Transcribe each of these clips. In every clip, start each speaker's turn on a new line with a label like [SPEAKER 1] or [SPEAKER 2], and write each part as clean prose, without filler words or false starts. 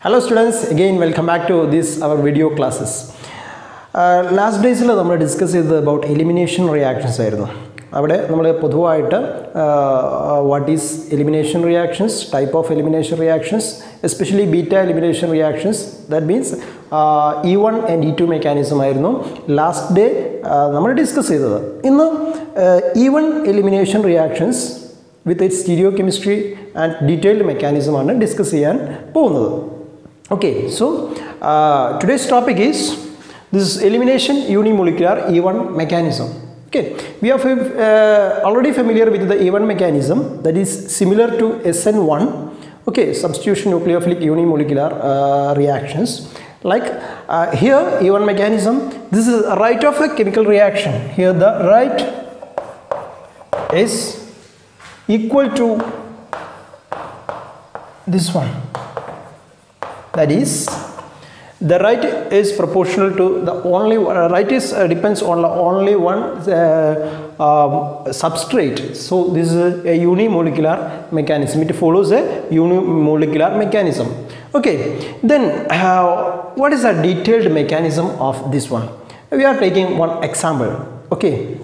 [SPEAKER 1] Hello students, again welcome back to this our video classes. Last days we discussed about elimination reactions. What is elimination reactions, type of elimination reactions, especially beta elimination reactions. That means E1 and E2 mechanism. Last day we discussed in E1 elimination reactions with its stereochemistry and detailed mechanism are discussing. Okay, so today's topic is this elimination unimolecular E1 mechanism. Okay, we are already familiar with the E1 mechanism, that is similar to SN1. Okay, substitution nucleophilic unimolecular reactions. Like here E1 mechanism, this is a rate of a chemical reaction. Here the rate is equal to this one. That is, the rate is proportional to the only rate is depends on only one substrate. So this is a unimolecular mechanism. It follows a unimolecular mechanism. Okay, then what is the detailed mechanism of this one? We are taking one example. Okay,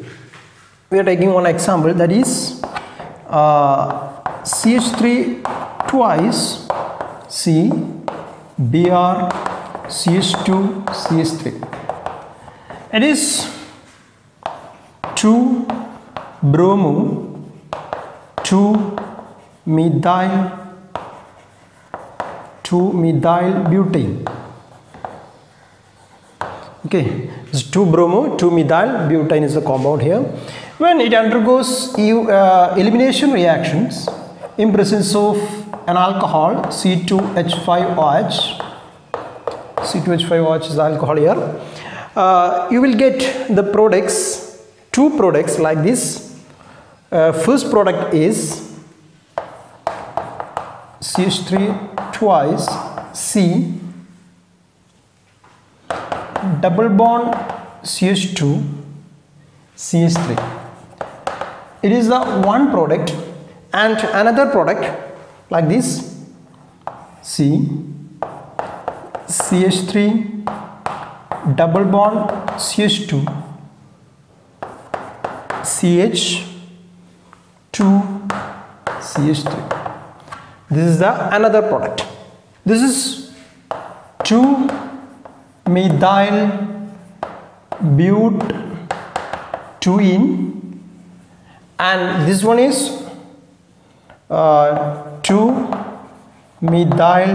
[SPEAKER 1] we are taking one example, that is CH3 twice C Br CH2 CH3. It is 2 bromo 2 methyl butane. Okay, this 2 bromo 2 methyl butane is the compound here. When it undergoes elimination reactions in presence of an alcohol C2H5OH. C2H5OH is the alcohol here. You will get the products, two products like this. First product is CH3 twice C double bond CH2 CH3. It is the one product, and another product like this C CH3 double bond CH2 CH2 CH3. This is the another product. This is 2 methyl but 2 in, and this one is 2 methyl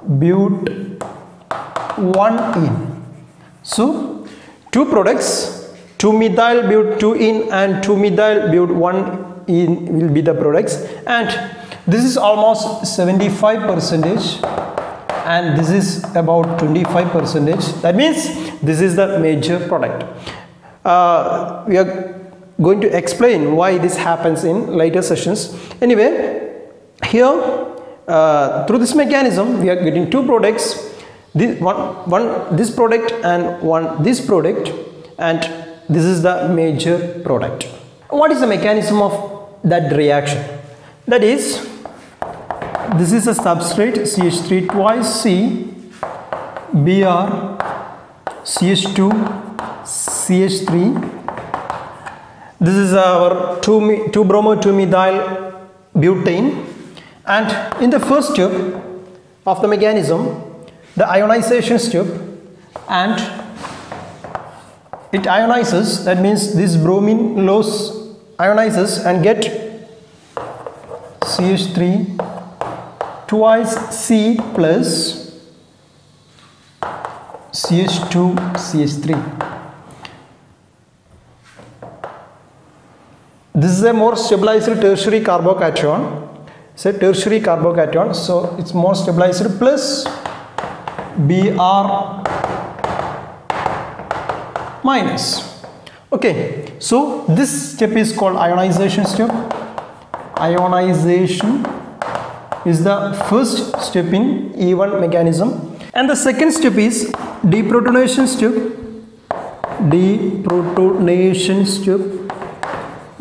[SPEAKER 1] but 1 in. So two products, 2 methyl but 2 in and 2 methyl but 1 in will be the products, and this is almost 75% and this is about 25%. That means this is the major product. We are going to explain why this happens in later sessions. Anyway, here through this mechanism we are getting two products, this one this product and one this product, and this is the major product. What is the mechanism of that reaction? That is, this is a substrate CH3 twice C Br CH2 CH3. This is our 2 bromo 2 methyl butane, and in the first step of the mechanism, the ionization step, and it ionizes. That means this bromine loss ionizes and get CH3 twice C plus CH2 CH3. This is a more stabilized tertiary carbocation. It's a tertiary carbocation, so it's more stabilized, plus Br minus. Okay, so this step is called ionization step. Ionization is the first step in E1 mechanism, and the second step is deprotonation step. Deprotonation step.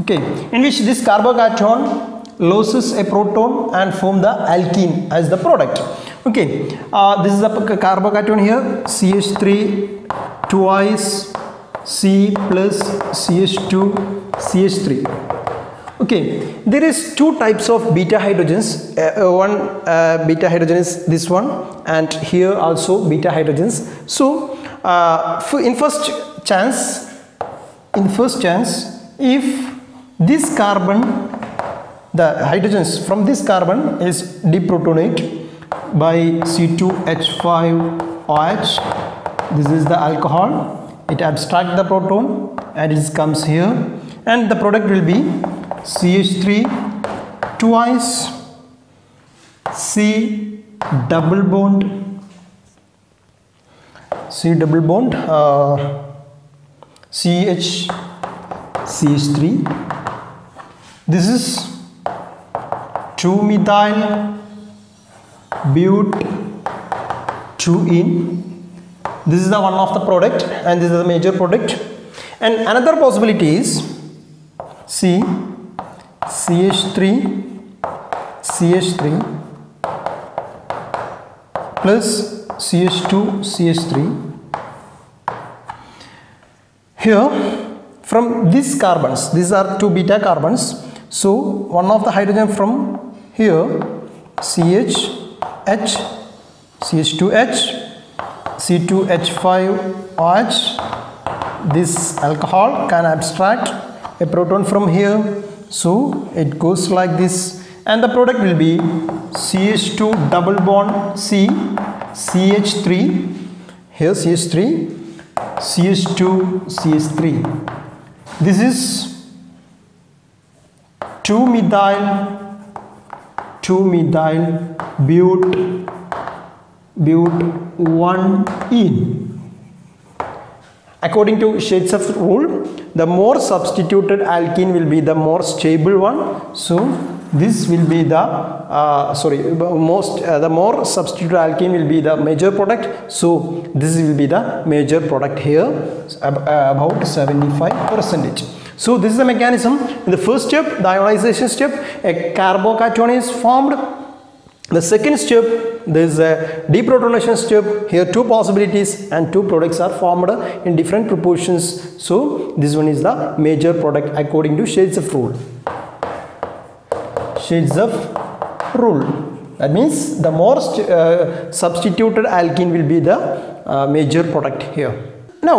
[SPEAKER 1] Okay, in which this carbocation loses a proton and form the alkene as the product. Okay, this is the carbocation here, CH3 twice C plus CH2 CH3. Okay, there is two types of beta hydrogens. One beta hydrogen is this one, and here also beta hydrogens. So in first chance, if this carbon, the hydrogens from this carbon is deprotonate by C2H5OH. This is the alcohol. It abstracts the proton and it comes here, and the product will be CH3 twice C double bond CH3. This is 2-methyl but 2-ene. This is the one of the product, and this is the major product. And another possibility is CH3 plus CH2 CH3. Here from these carbons, these are two beta carbons, so one of the hydrogen from here CH2H C2H5OH, this alcohol can abstract a proton from here, so it goes like this, and the product will be CH2 double bond C CH3, here CH3 CH2 CH3. This is 2-methyl but 1-ene. According to Shades rule, the more substituted alkene will be the more stable one. So this will be the the more substituted alkene will be the major product. So this will be the major product here, about 75%. So this is the mechanism. In the first step, the ionization step, a carbocation is formed. The second step, there is a deprotonation step. Here two possibilities and two products are formed in different proportions. So this one is the major product according to Shades rule. That means the more substituted alkene will be the major product here. Now,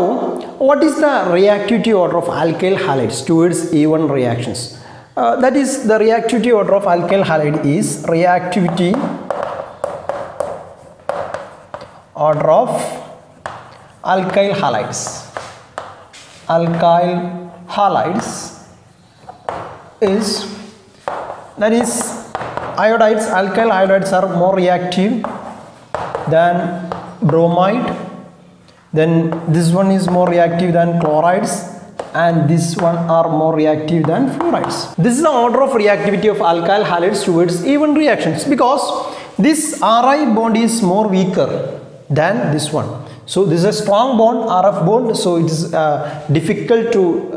[SPEAKER 1] what is the reactivity order of alkyl halides towards E1 reactions? That is, the reactivity order of alkyl halide is reactivity order of alkyl halides. Alkyl halides is, that is, iodides, alkyl iodides are more reactive than bromide. Then this one is more reactive than chlorides, and this one are more reactive than fluorides. This is the order of reactivity of alkyl halides towards even reactions, because this Ri bond is more weaker than this one. So this is a strong bond, RF bond, so it is difficult to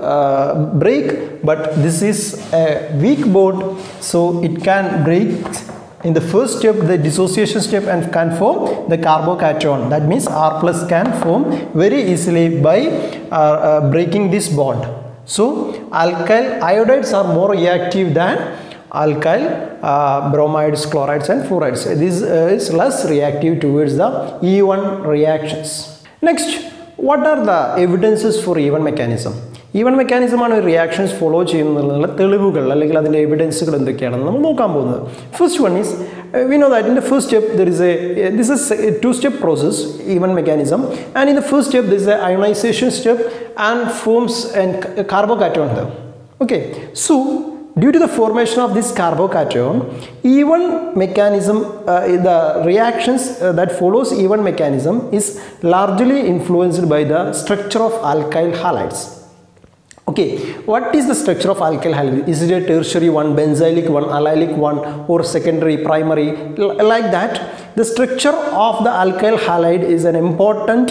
[SPEAKER 1] break, but this is a weak bond, so it can break in the first step, the dissociation step, and can form the carbocation. That means R plus can form very easily by breaking this bond. So alkyl iodides are more reactive than alkyl bromides, chlorides and fluorides. This is less reactive towards the E1 reactions. Next, what are the evidences for E1 mechanism? E1 mechanism ആണ് reactions follow ചെയ്യുന്നതിനുള്ള തെളിവുകൾ അല്ലെങ്കിൽ അതിന്റെ എവിഡൻസുകൾ എന്തൊക്കെയാണെന്ന് നമ്മൾ നോക്കാൻ പോകുന്നത്. First one is, we know that in the first step there is this is a two-step process, E1 mechanism, and in the first step there is a ionization step and forms a carbocation there. Okay, so due to the formation of this carbocation, E1 mechanism, the reactions that follows E1 mechanism is largely influenced by the structure of alkyl halides. Okay, what is the structure of alkyl halide? Is it a tertiary one, benzylic one, allylic one, or secondary, primary, like that? The structure of the alkyl halide is an important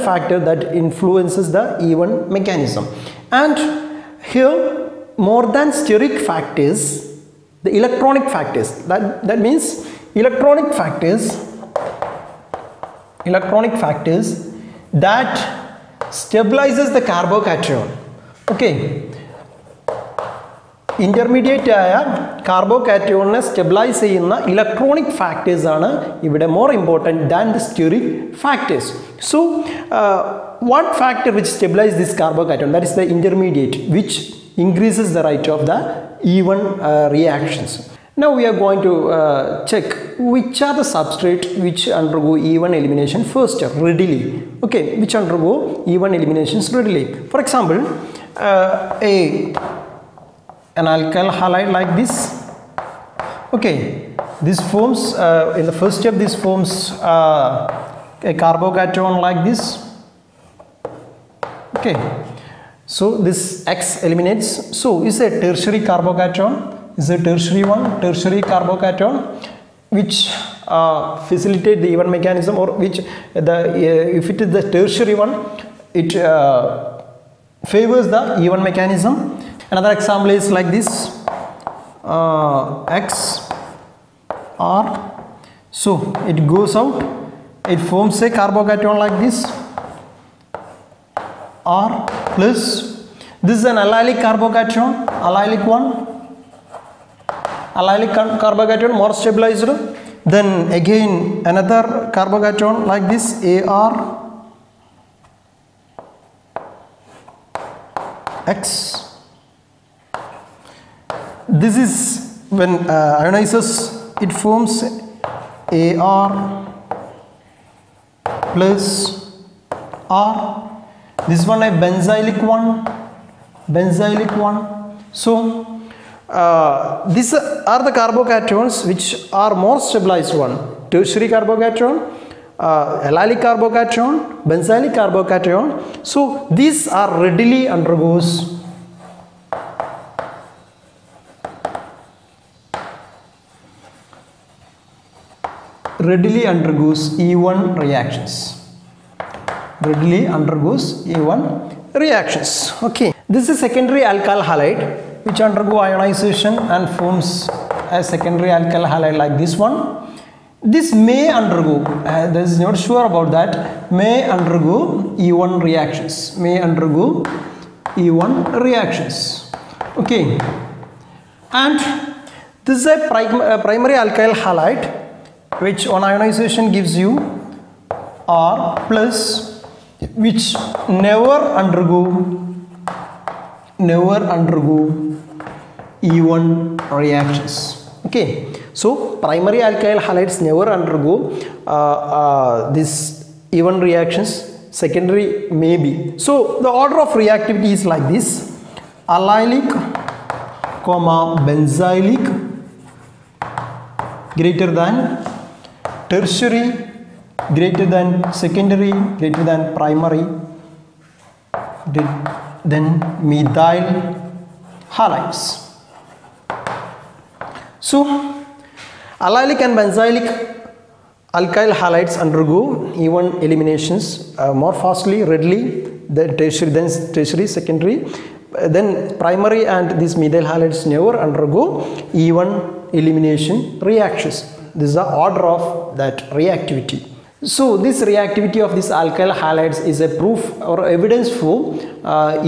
[SPEAKER 1] factor that influences the E1 mechanism. And here, more than steric factors, the electronic factors, that means electronic factors that stabilizes the carbocation. Okay, intermediate ആയ കാർബോകാറ്റയോണിനെ stabilise ചെയ്യുന്ന electronic factors ആണ് ഇവിടെ more important than the steric factors. So one factor which stabilizes this carbocation, that is the intermediate, which increases the rate of the even reactions. Now we are going to check which are the substrate which undergo even elimination first readily. Okay, which undergo even eliminations readily. For example, an alkyl halide like this. Okay, this forms in the first step, this forms a carbocation like this. Okay, so this X eliminates. So is a tertiary carbocation, is a tertiary carbocation which facilitate the even mechanism, or which if it is the tertiary one, it favors the even mechanism. Another example is like this, X R. So it goes out, it forms a carbocation like this, R plus. This is an allylic carbocation, allylic one, allylic carbocation, more stabilized. Then again another carbocation like this, AR X. This is when ionizes, it forms AR plus R. This one a benzylic one. So these are the carbocations which are more stabilized one: tertiary carbocation, allylic carbocation, benzylic carbocation. So these are readily undergoes E1 reactions. Okay, this is secondary alkyl halide which undergo ionization and forms a secondary alkyl halide like this one. This may undergo, there is not sure about that, may undergo E1 reactions. Okay, and this is a primary alkyl halide which on ionization gives you R plus, which never undergo E1 reactions. Okay, so primary alkyl halides never undergo this E1 reactions, secondary maybe. So the order of reactivity is like this: allylic, benzylic greater than tertiary, greater than secondary, greater than primary, then methyl halides. So allylic and benzylic alkyl halides undergo even eliminations more fastly, readily, then tertiary, secondary, then primary, and these methyl halides never undergo even elimination reactions. This is the order of that reactivity. So this reactivity of these alkyl halides is a proof or evidence for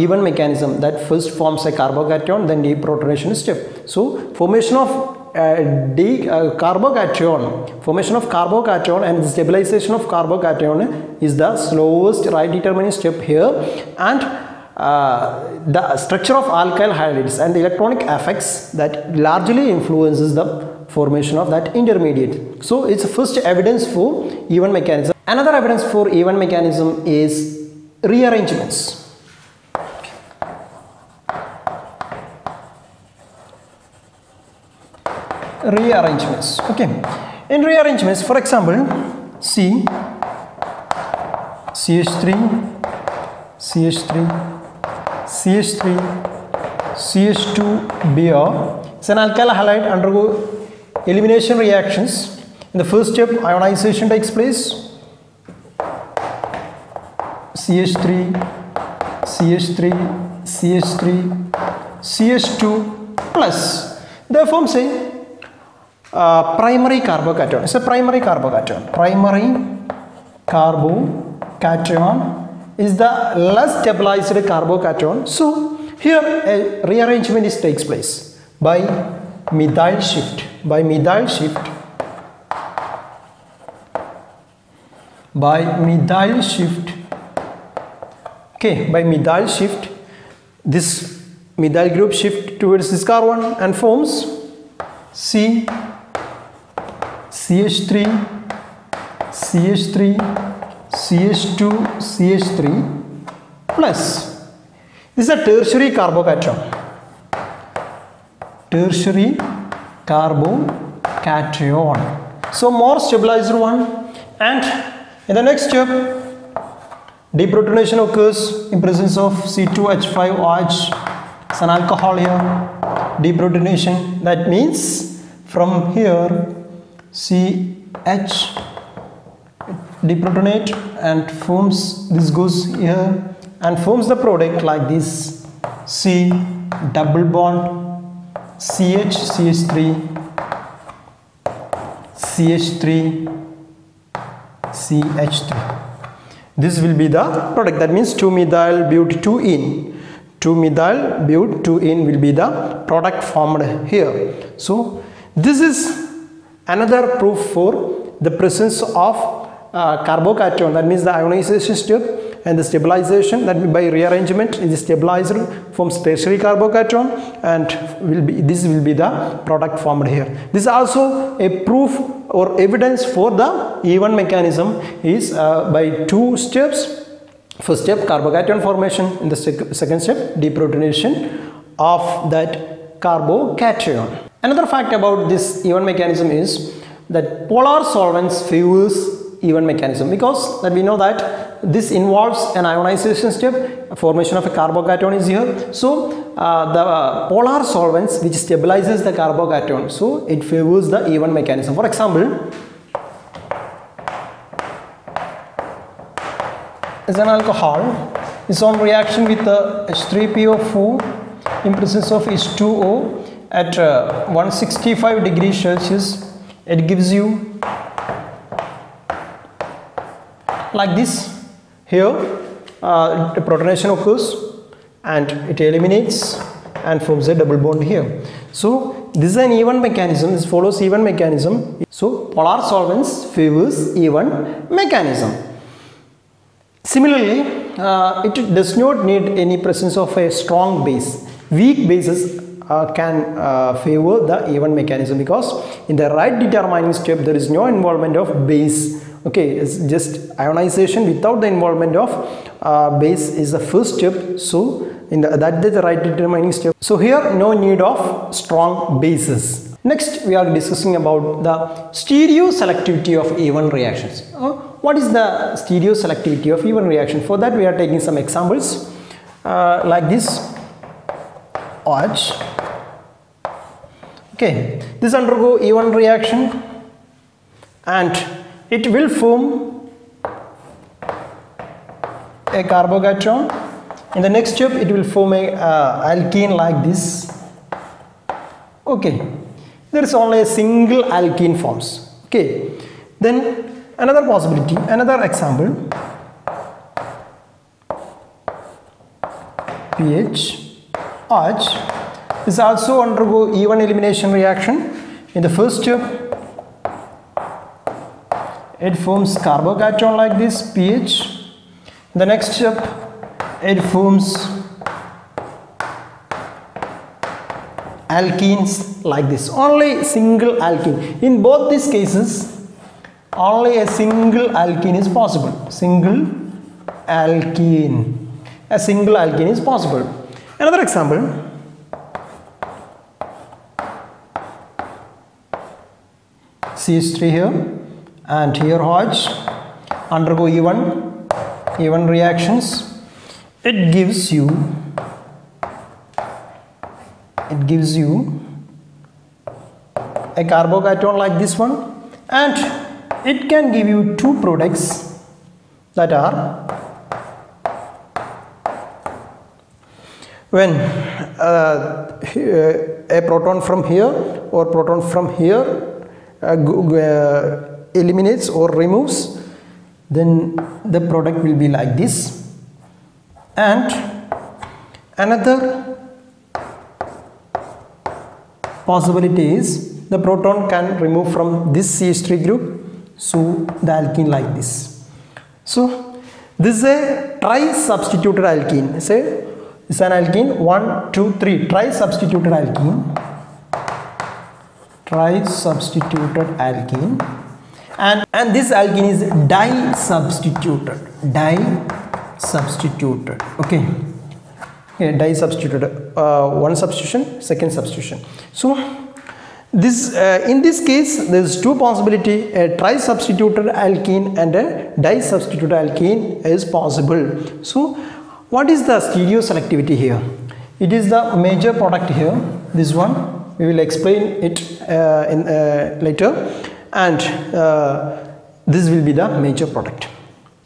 [SPEAKER 1] even mechanism that first forms a carbocation, then deprotonation step. So formation of carbocation and the stabilization of carbocation is the slowest right determining step here, and the structure of alkyl halides and the electronic effects that largely influences the formation of that intermediate. So it's first evidence for even mechanism. Another evidence for even mechanism is rearrangements. Okay, in rearrangements, for example, CH3 CH2Br. It's an alkyl halide undergo elimination reactions. In the first step, ionization takes place. CH3 CH2 plus. They form say primary carbocation. It's a primary carbocation. Primary carbocation is the less stabilized carbocation. So here a rearrangement takes place by methyl shift. By methyl shift okay, by methyl shift, this methyl group shift towards this carbon and forms CH3 CH2 CH3 plus. This is a tertiary carbocation. Tertiary carbocation. So more stabilized one, and in the next step deprotonation occurs in presence of C2H5OH. It's an alcohol here. Deprotonation, that means from here CH deprotonate and forms, this goes here and forms the product like this, C double bond CH CH3 CH3 CH3. This will be the product, that means 2-methyl-but-2-ene. 2-methyl-but-2-ene will be the product formed here. So this is another proof for the presence of carbocation, that means the ionization step and the stabilization, that by rearrangement is stabilized, forms tertiary carbocation, and this will be the product formed here. This is also a proof or evidence for the even mechanism is by two steps. First step carbocation formation, in the second step deprotonation of that carbocation. Another fact about this even mechanism is that polar solvents favors even mechanism, because that we know that this involves an ionization step, formation of a carbocation is here. So the polar solvents which stabilizes the carbocation, so it favors the even mechanism. For example, as an alcohol is on reaction with the H3PO4 in presence of H2O at 165 degrees Celsius, it gives you like this. Here the protonation occurs and it eliminates and forms a double bond here. So this is an even mechanism, this follows even mechanism. So polar solvents favors even mechanism. Similarly, it does not need any presence of a strong base. Weak bases can favor the even mechanism, because in the right determining step there is no involvement of base. Okay, it's just ionization without the involvement of base is the first step. So that is the right determining step. So here no need of strong bases. Next we are discussing about the stereoselectivity of even reactions. What is the stereoselectivity of even reaction? For that we are taking some examples like this OH. Okay, this undergo even reaction and it will form a carbocation. In the next step it will form a alkene like this. Okay, there is only a single alkene forms. Okay, then another possibility, another example, PH OH is also undergo even elimination reaction. In the first step it forms carbocation like this, PH. In the next step it forms alkenes like this, only single alkene. In both these cases only a single alkene is possible. A single alkene is possible. Another example, CH3 here and here OH undergo even reactions. It gives you a carbocation like this one, and it can give you two products that are, when a proton from here or proton from here eliminates or removes, then the product will be like this. And another possibility is the proton can remove from this CH3 group, so the alkene like this. So this is a tri-substituted alkene. Say it's an alkene 1, 2, 3 tri-substituted alkene. Tri-substituted alkene, and this alkene is di-substituted. Okay. Yeah, di-substituted. One substitution, second substitution. So this in this case there is two possibility: a tri-substituted alkene and a di-substituted alkene is possible. So what is the stereo selectivity here? It is the major product here. This one we will explain it later, and this will be the major product.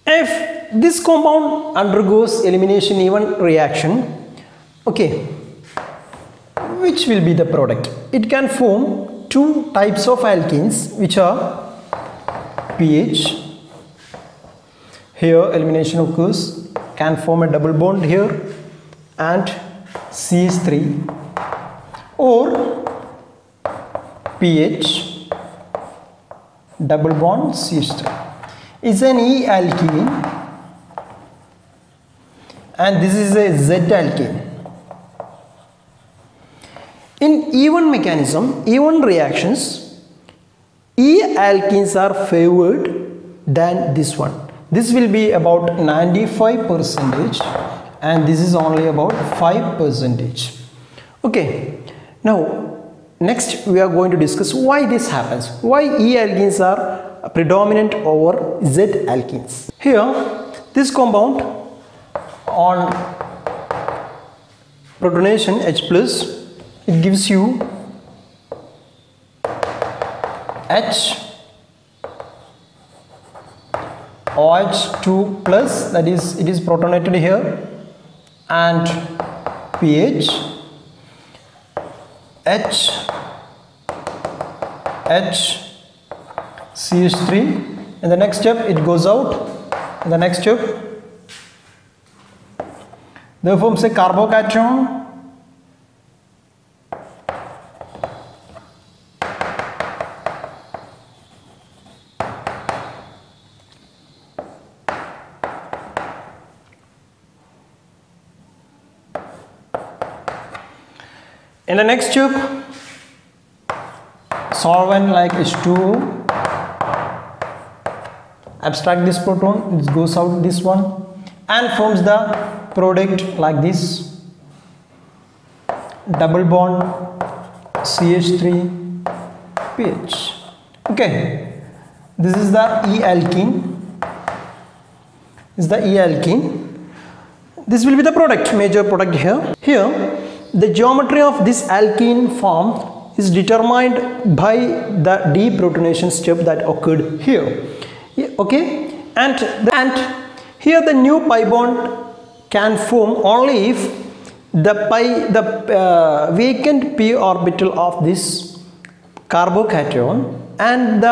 [SPEAKER 1] If this compound undergoes elimination even reaction, okay, which will be the product? It can form two types of alkenes, which are pH. Here elimination occurs, can form a double bond here, and CH3, or pH double bond CH3 is an E alkene, and this is a Z alkene. In even mechanism, even reactions, E alkenes are favored than this one. This will be about 95% and this is only about 5%. Okay, now next we are going to discuss why this happens, why E alkenes are predominant over Z alkenes. Here this compound on protonation H plus, it gives you H OH2 plus, that is it is protonated here, and pH H CH3, and the next step it goes out, and the next step there forms a carbocation, in the next tube solvent like H2O, abstract this proton, it goes out this one and forms the product like this, double bond CH3 pH. Okay, this is the E alkene, this will be the product, major product here. Here the geometry of this alkene form is determined by the deprotonation step that occurred here. Okay, and here the new pi bond can form only if the vacant p orbital of this carbocation and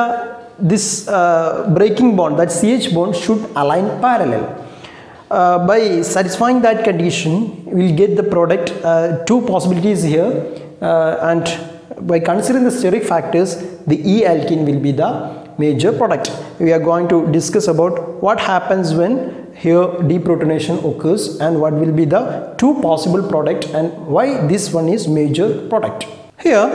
[SPEAKER 1] this breaking bond, that CH bond, should align parallel. By satisfying that condition we will get the product, two possibilities here, and by considering the steric factors the E alkene will be the major product. We are going to discuss about what happens when here deprotonation occurs and what will be the two possible product and why this one is major product. Here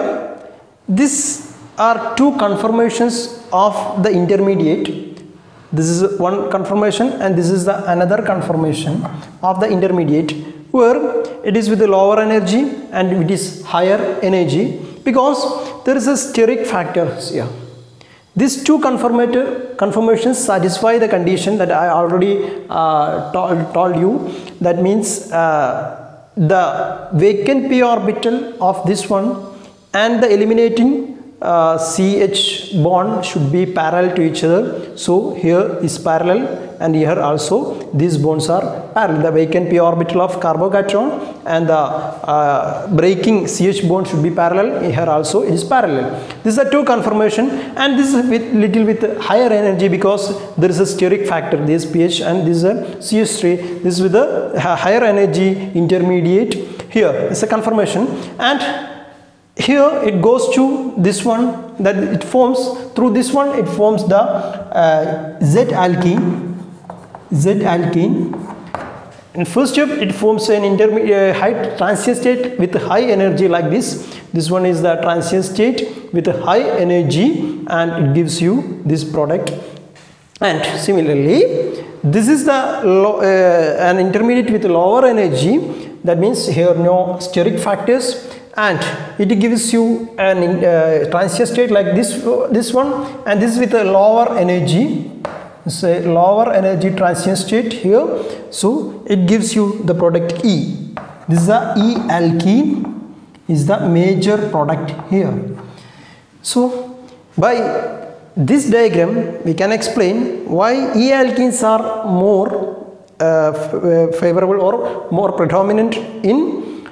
[SPEAKER 1] these are two conformations of the intermediate. This is one conformation and this is the another conformation of the intermediate, where it is with a lower energy and it is higher energy because there is a steric factor here. These two conformations satisfy the condition that I already told you. That means the vacant p orbital of this one and the eliminating CH bond should be parallel to each other. So here is parallel, and here also these bonds are parallel. The vacant p orbital of carbocation and the breaking CH bond should be parallel. Here also it is parallel. This is a two conformation, and this is with little with higher energy because there is a steric factor. This pH and this is a CH3. This is with a higher energy intermediate. Here is a conformation, and here it goes to this one, that it forms through this one, it forms the Z alkene. In first step it forms an intermediate high transient state with high energy like this. This one is the transient state with a high energy, and it gives you this product. And similarly, this is the an intermediate with lower energy. That means here no steric factors, and it gives you an transient state like this one, and this is with a lower energy, say lower energy transient state here. So it gives you the product E. This is the E alkene, is the major product here. So by this diagram we can explain why E alkenes are more favorable or more predominant in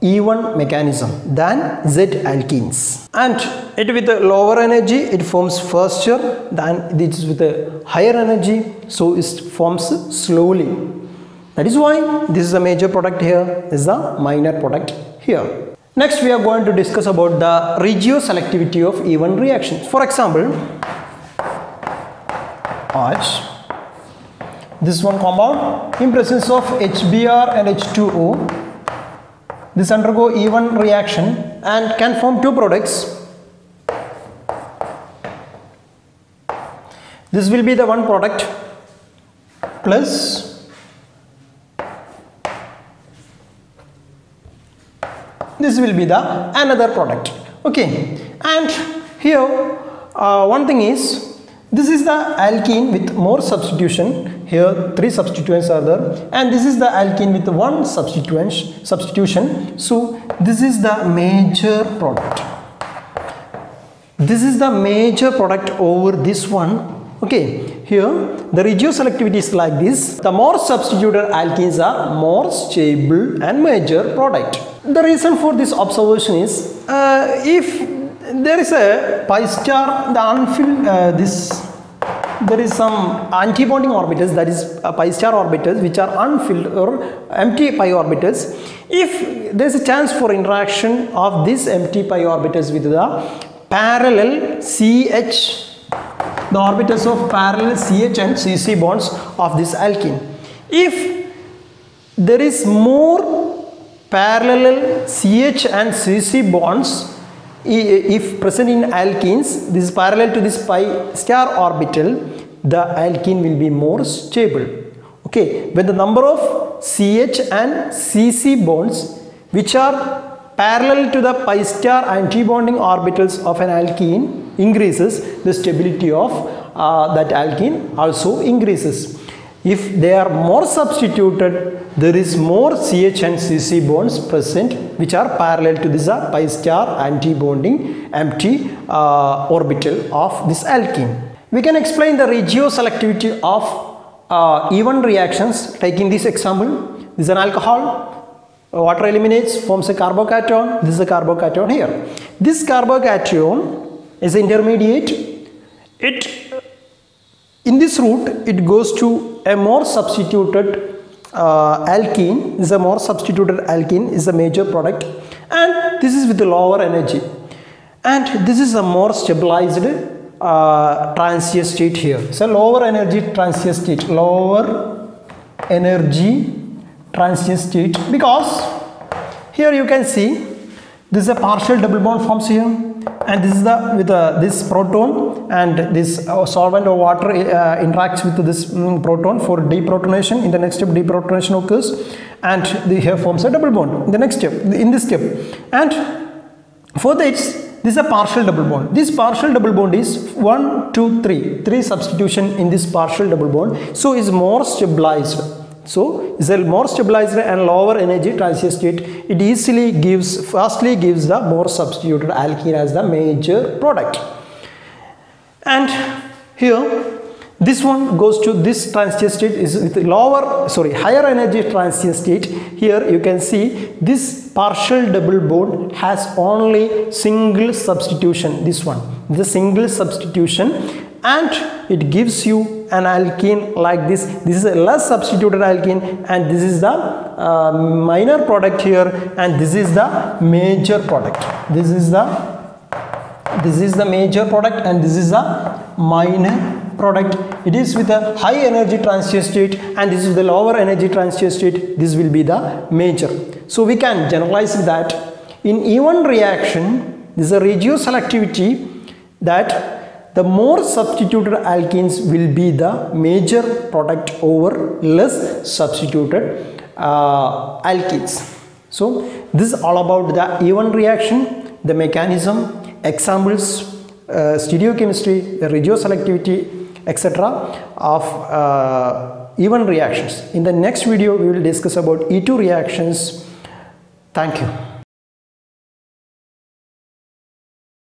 [SPEAKER 1] E1 mechanism than Z alkenes, and it with a lower energy it forms faster than this with a higher energy, so it forms slowly. That is why this is a major product here, this is a minor product here. Next we are going to discuss about the regioselectivity of E1 reactions. For example, OH, this one compound in presence of HBr and H2O, this undergo E1 reaction and can form two products. This will be the one product plus this will be the another product. Okay, and here one thing is, this is the alkene with more substitution. Here 3 substituents are there, and this is the alkene with 1 substitution. So this is the major product. This is the major product over this one. Okay, here the regioselectivity is like this. The more substituted alkenes are more stable and major product. The reason for this observation is, if there is a pi star, the unfilled there is some antibonding orbitals, that is pi star orbitals which are unfilled or empty pi orbitals. If there is a chance for interaction of these empty pi orbitals with the parallel CH, the orbitals of parallel CH and CC bonds of this alkene, if there is more parallel CH and CC bonds if present in alkenes, this is parallel to this pi star orbital, the alkene will be more stable. Okay, when the number of CH and CC bonds which are parallel to the pi star antibonding orbitals of an alkene increases, the stability of that alkene also increases. If they are more substituted, there is more CH and CC bonds present which are parallel to this pi star antibonding empty orbital of this alkene. We can explain the regioselectivity of E1 reactions taking this example. This is an alcohol, water eliminates, forms a carbocation. This is a carbocation here. This carbocation is intermediate. In this route it goes to a more substituted alkene. This is a more substituted alkene, is a major product, and this is with a lower energy, and this is a more stabilized transient state here. So lower energy transient state, because here you can see this is a partial double bond forms here, and this is the with this proton, and this solvent or water interacts with this proton for deprotonation. In the next step deprotonation occurs, and here forms a double bond in the next step, in this step, and for this is a partial double bond. This partial double bond is 1, 2, 3 substitution in this partial double bond, so is more stabilized. So it's a more stabilized and lower energy transition state. It fastly gives the more substituted alkene as the major product. And here this one goes to this transition state is with higher energy transition state. Here you can see this partial double bond has only single substitution. This one, the single substitution, and it gives you an alkene like this. This is a less substituted alkene, and this is the minor product here, and this is the major product. This is the major product, and this is the minor product. It is with a high energy transition state, and this is the lower energy transition state. This will be the major. So we can generalize that in even reaction, this is a regioselectivity that the more substituted alkenes will be the major product over less substituted alkenes. So this is all about the even reaction, the mechanism, examples, stereochemistry, regioselectivity, etc. of even reactions. In the next video we will discuss about E2 reactions. Thank you.